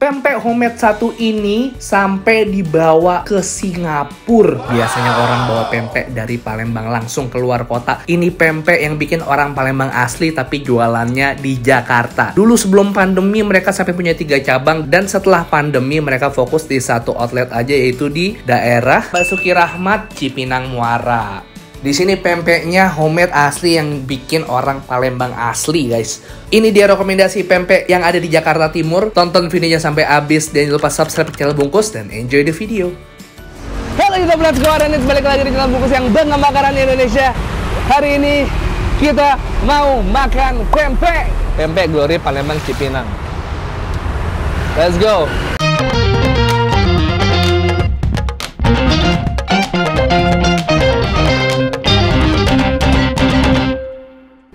Pempek homemade satu ini sampai dibawa ke Singapura. Biasanya orang bawa pempek dari Palembang langsung keluar kota. Ini pempek yang bikin orang Palembang asli tapi jualannya di Jakarta. Dulu sebelum pandemi mereka sampai punya 3 cabang. Dan setelah pandemi mereka fokus di satu outlet aja, yaitu di daerah Basuki Rahmat, Cipinang Muara. Di sini pempeknya homemade asli yang bikin orang Palembang asli, guys. Ini dia rekomendasi pempek yang ada di Jakarta Timur. Tonton videonya sampai habis dan jangan lupa subscribe channel Bungkus dan enjoy the video. Halo YouTube, let's go. Dan balik lagi di channel Bungkus yang bangga makanan Indonesia. Hari ini kita mau makan pempek. Pempek Glory Palembang Cipinang. Let's go.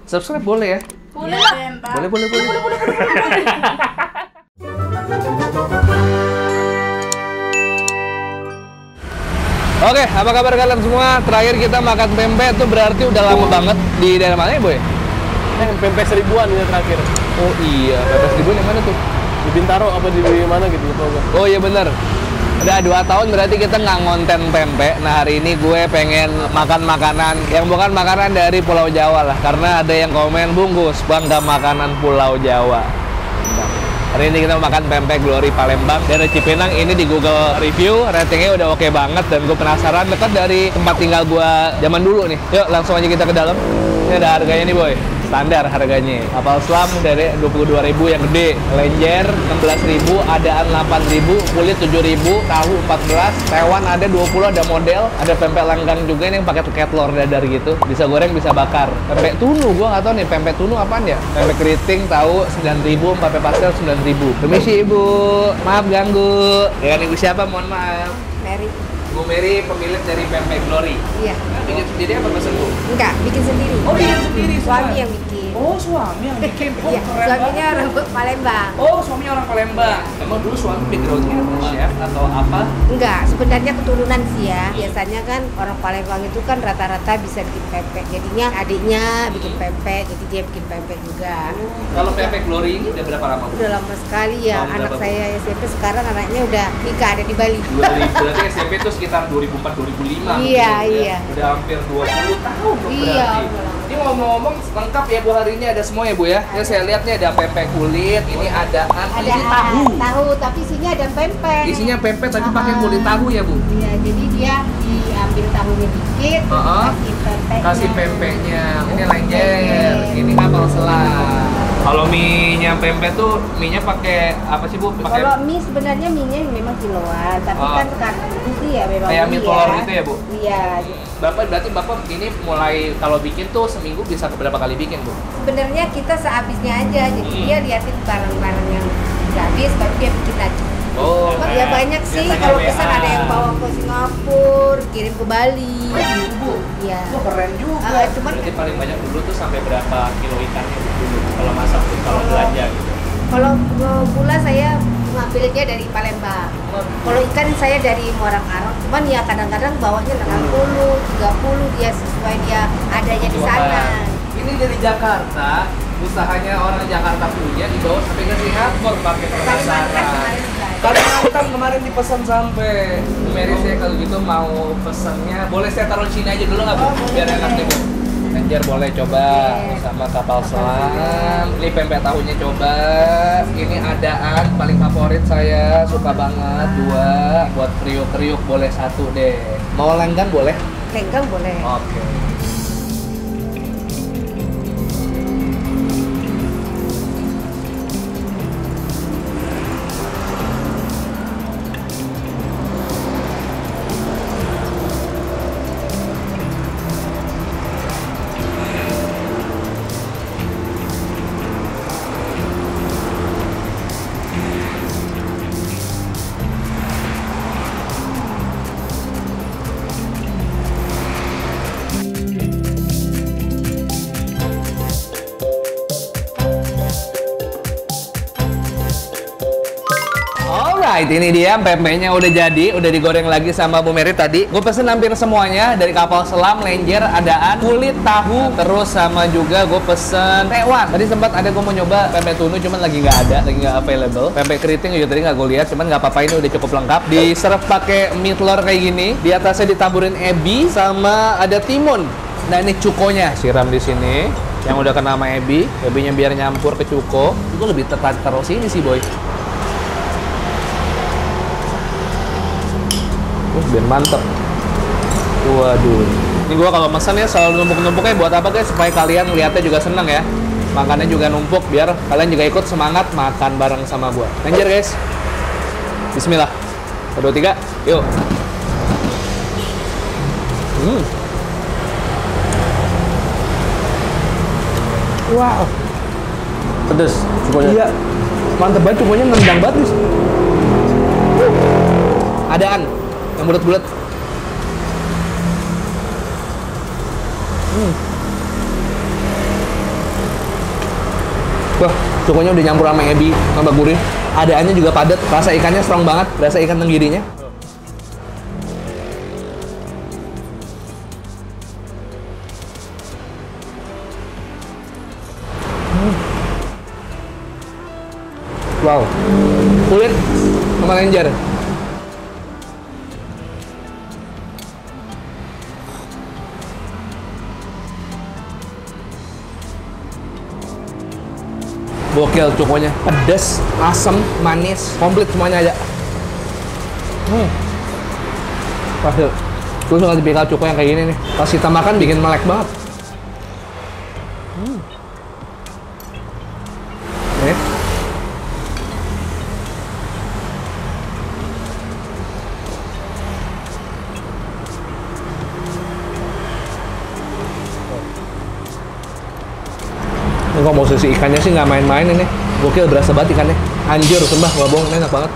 Subscribe boleh ya? Boleh lah. Boleh. Oke, apa kabar kalian semua? Terakhir kita makan pempek tuh berarti udah lama banget. Di daerah mana ya, Boy? Pempek seribuan ya terakhir. Oh iya, pempek seribuan yang mana tuh? Di Bintaro apa di mana gitu, lupa gue. Oh iya bener. Udah 2 tahun berarti kita nggak ngonten pempek. Nah hari ini gue pengen makan makanan yang bukan makanan dari Pulau Jawa lah. Karena ada yang komen, Bungkus, bangga makanan Pulau Jawa. Hari ini kita makan pempek Glory Palembang dari Cipinang. Ini di Google review, ratingnya udah oke banget. Dan gue penasaran, dekat dari tempat tinggal gue zaman dulu nih. Yuk langsung aja kita ke dalam. Ini ada harganya nih, Boy. Standar harganya. Kapal selam dari 22.000 yang gede, lenjer 16.000, adaan 8.000, kulit 7.000, tahu 14, tewan ada 20, ada model, ada pempek langgang juga ini yang pakai telur dadar gitu. Bisa goreng, bisa bakar. Pempek tunu, gua nggak tahu nih pempek tunu apaan ya. Pempek keriting tahu 9.000, pempek pastel 9.000. Permisi Ibu, maaf ganggu. Dengan Ibu siapa? Mohon maaf. Mary. Bu Mary, pemilik dari Pempek Glory. Iya. Bikin sendiri apa pesen Bu? Enggak, bikin sendiri. Oh, bikin sendiri. Suami yang bikin. Oh, suami yang bikin. Oh, Iya, keren suaminya banget. orang Palembang. Oh, suaminya orang Palembang. Emang dulu suami backgroundnya apa? Chef atau apa? Enggak, sebenarnya keturunan sih ya. Biasanya kan orang Palembang itu kan rata-rata bisa bikin pempek. Jadinya adiknya bikin pempek, jadi dia bikin pempek juga. Kalau Pempek Glory ini udah berapa lama? Bu? Udah lama sekali ya. Tahun Anak berapa, Bu? saya SMP, sekarang anaknya udah nikah, ada di Bali. 2000, berarti SMP itu sekitar 2004-2005. Iya, mungkin, iya. Ya? Udah hampir 20 tahun Bu, Iya, berarti. udah lama. Ini ngomong-ngomong lengkap ya Bu, hari ini ada semua ya Bu ya? Ya saya lihat nih ada pempek kulit, ini ada Ada tahu, tapi isinya ada pempek. Isinya pempek tapi pakai kulit tahu ya Bu? Iya, jadi dia diambil tahunya dikit, kasih pempeknya. Kasih pempeknya. Ini lenjer, ini kapal selam. Kalau mie-nya pempek tuh mie-nya pakai apa sih Bu? Pakai Kalau mie sebenarnya mie-nya memang kiloan, tapi kan sekarang itu sih ya memang kayak mie telur gitu ya Bu? Iya. Berarti Bapak ini mulai kalau bikin tuh seminggu bisa berapa kali bikin Bu? Sebenarnya kita sehabisnya aja, jadi dia liatin barang-barang yang udah habis, baru dia bikin lagi. Oh, Ya banyak sih, kalau pesan ada yang bawa ke Singapura, kirim ke Bali. Bu. Iya. Itu keren juga. Cuman Berarti paling banyak dulu tuh sampai berapa kilo ikannya Bu, dulu kalau masak tuh, kalau belanja gitu? kalau gula saya ngambilnya dari Palembang. Kalau ikan saya dari Muara Karang, cuman ya kadang-kadang bawanya 60, 30 dia sesuai dia adanya di sana. Ini dari Jakarta, usahanya orang Jakarta punya dibawa sampai ke Singapura pakai pemasaran. Kalimantan kemarin dipesan sampai Bu Mary, saya kalau gitu mau pesannya, boleh saya taruh di sini aja dulu nggak Bu? Biar enak nih Bu. Lenjer boleh coba sama kapal selam. Ini pempek tahunya coba. Ini adaan paling favorit saya, suka banget 2. Buat kriuk-kriuk boleh 1 deh. Mau lenggang boleh? Lenggang boleh. Oke. Alright, ini dia pempeknya udah jadi, udah digoreng lagi sama Bu Mary tadi. Gue pesen hampir semuanya dari kapal selam, lenjer, adaan, kulit, tahu, terus sama juga gue pesen tekwan. Tadi sempat ada gue mau nyoba pempek tunu, cuman lagi nggak ada, lagi nggak available. Pempek keriting juga tadi nggak gue lihat, cuman nggak apa-apa, ini udah cukup lengkap. Diserve pakai mie telur kayak gini, di atasnya ditaburin ebi sama ada timun. Nah ini cukonya, siram di sini. Yang udah kena sama ebinya biar nyampur ke cuko. Gue lebih tertarik taruh sini sih, boy. Biar mantep. Waduh. Ini gua kalau pesan ya selalu numpuk-numpuknya buat apa guys? Supaya kalian lihatnya juga seneng ya. Makannya juga numpuk biar kalian juga ikut semangat makan bareng sama gua. Lanjut guys. Bismillah. 1, 2, 3. Yuk. Wow. Pedes cukonya. Iya. Mantep banget, cukonya nendang banget nih. Adaan yang bulat-bulat. Wah, cukonya udah nyampur sama ebi, tambah gurih. Adaannya juga padat, rasa ikannya strong banget, rasa ikan tenggirinya. Wow, kulit sama lenjer. Gokil cukonya, pedas, asam, manis, komplit semuanya ada. Pasti, gue suka tipikal cuko yang kayak gini nih. Pas kita makan bikin melek banget. Nih. Ini komposisi ikannya sih nggak main-main ini. Gokil, berasa banget ikannya. Anjir, sembah, nggak bohong, enak banget.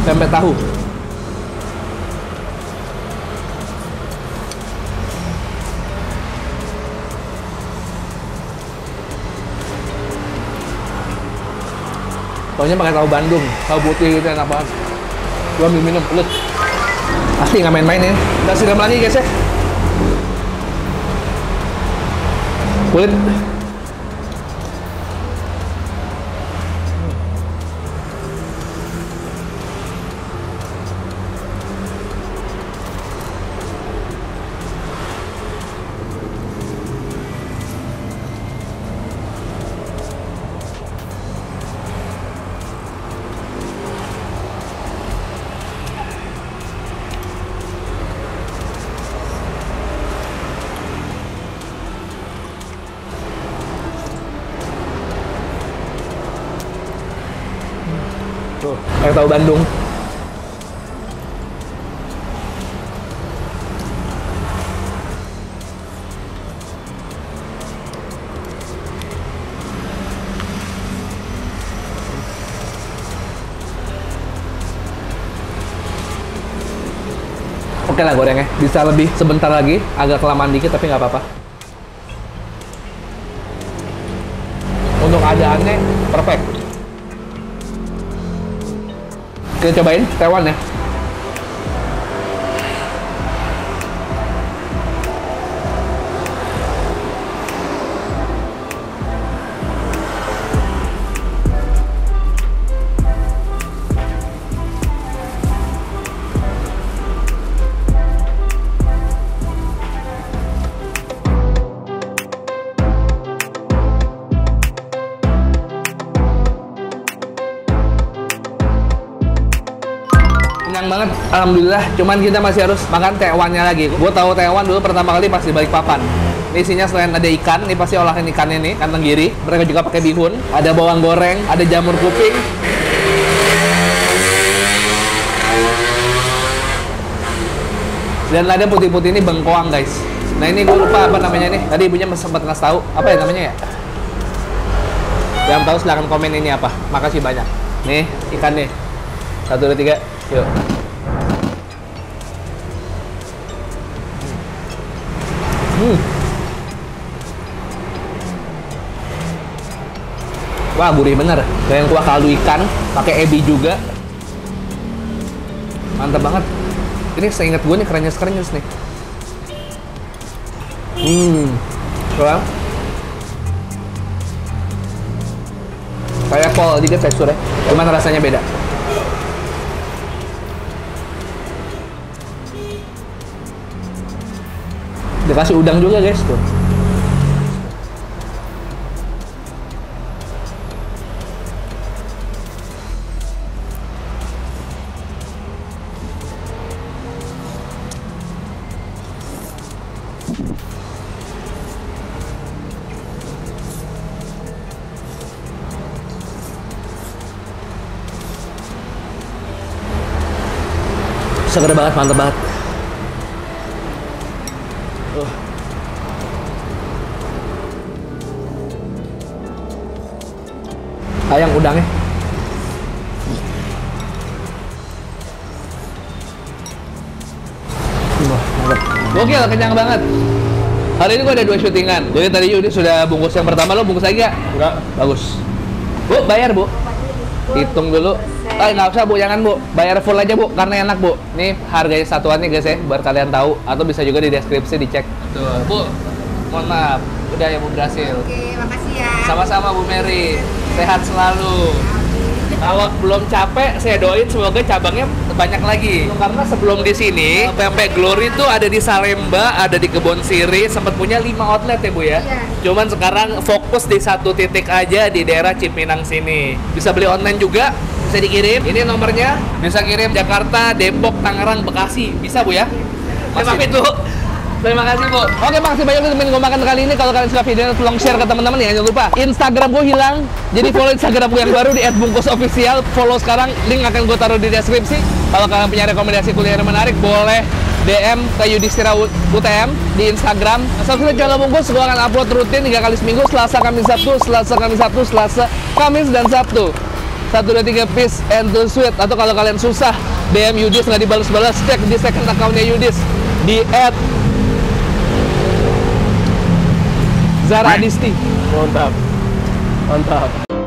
Pempek tahu. Pokoknya pakai tahu Bandung, tahu putih gitu enak banget. Gua ambil minum, pelut. Pasti nggak main-main ya. Kita siram lagi guys ya. Kulit. Tuh, kayak tahu Bandung. Oke lah gorengnya, bisa lebih sebentar lagi, agak kelamaan dikit tapi nggak apa-apa. Untuk adaannya perfect. Kita cobain tekwan ya. Kenyang banget, alhamdulillah. Cuman kita masih harus makan tekwannya lagi. Gue tahu tekwan dulu pertama kali pas di Balikpapan. Ini isinya selain ada ikan, ini pasti olahan ikannya nih, ikan tenggiri. Mereka juga pakai bihun, ada bawang goreng, ada jamur kuping. Dan ada putih-putih ini bengkoang guys. Nah ini gue lupa apa namanya nih. Tadi ibunya sempat ngasih tahu apa ya namanya ya. Yang tahu silahkan komen ini apa. Makasih banyak. Nih ikannya. 1, 2, 3. Yuk. Wah, gurih bener. Dan kuah kaldu ikan, pakai ebi juga. Mantap banget. Ini seingat gue nih krenyes-krenyes nih. Coba. Kayak kol dikit teksturnya. Cuman rasanya beda. Dikasih udang juga guys tuh. Seger banget, mantap banget. Sayang udangnya. Gokil, kenyang banget. Hari ini gue ada 2 syutingan. Jadi tadi Yudi sudah bungkus yang pertama, lo bungkus lagi gak? Enggak. Bagus. Bu, bayar Bu. Hitung dulu. Nggak usah Bu, jangan Bu. Bayar full aja Bu, karena enak Bu. Nih harganya satuannya guys ya, biar kalian tahu. Atau bisa juga di deskripsi dicek. Tuh, Bu. Mohon maaf, udah ya Bu berhasil. Oke, makasih ya. Sama-sama Bu Mary. Sehat selalu. Kalau belum capek, saya doain semoga cabangnya banyak lagi. Karena sebelum di sini, Pempek Glory itu ada di Salemba, ada di Kebon Siri, sempat punya 5 outlet ya Bu ya. Iya. Cuman sekarang fokus di satu titik aja di daerah Cipinang sini. Bisa beli online juga, bisa dikirim. Ini nomornya, bisa kirim Jakarta, Depok, Tangerang, Bekasi. Bisa Bu ya? Terima kasih Bu. Terima kasih Bu. Oke, makasih banyak untuk temen gue makan kali ini. Kalau kalian suka videonya, tolong share ke teman-teman ya. Jangan lupa Instagram gue hilang, jadi follow Instagram gue yang baru di @bungkusofficial. Follow sekarang, link akan gue taruh di deskripsi. Kalau kalian punya rekomendasi kuliner menarik, boleh DM ke Yudhistira UTM di Instagram. Subscribe channel Bungkus, gue akan upload rutin 3 kali seminggu, Selasa, Kamis, Sabtu, Selasa, Kamis, Sabtu, Selasa, Kamis, dan Sabtu. 1, 2, 3 peace and to sweet. Atau kalau kalian susah DM Yudhis nggak dibalas-balas, cek di second account-nya Yudhis di @Zara Adisti. Mantap. Mantap.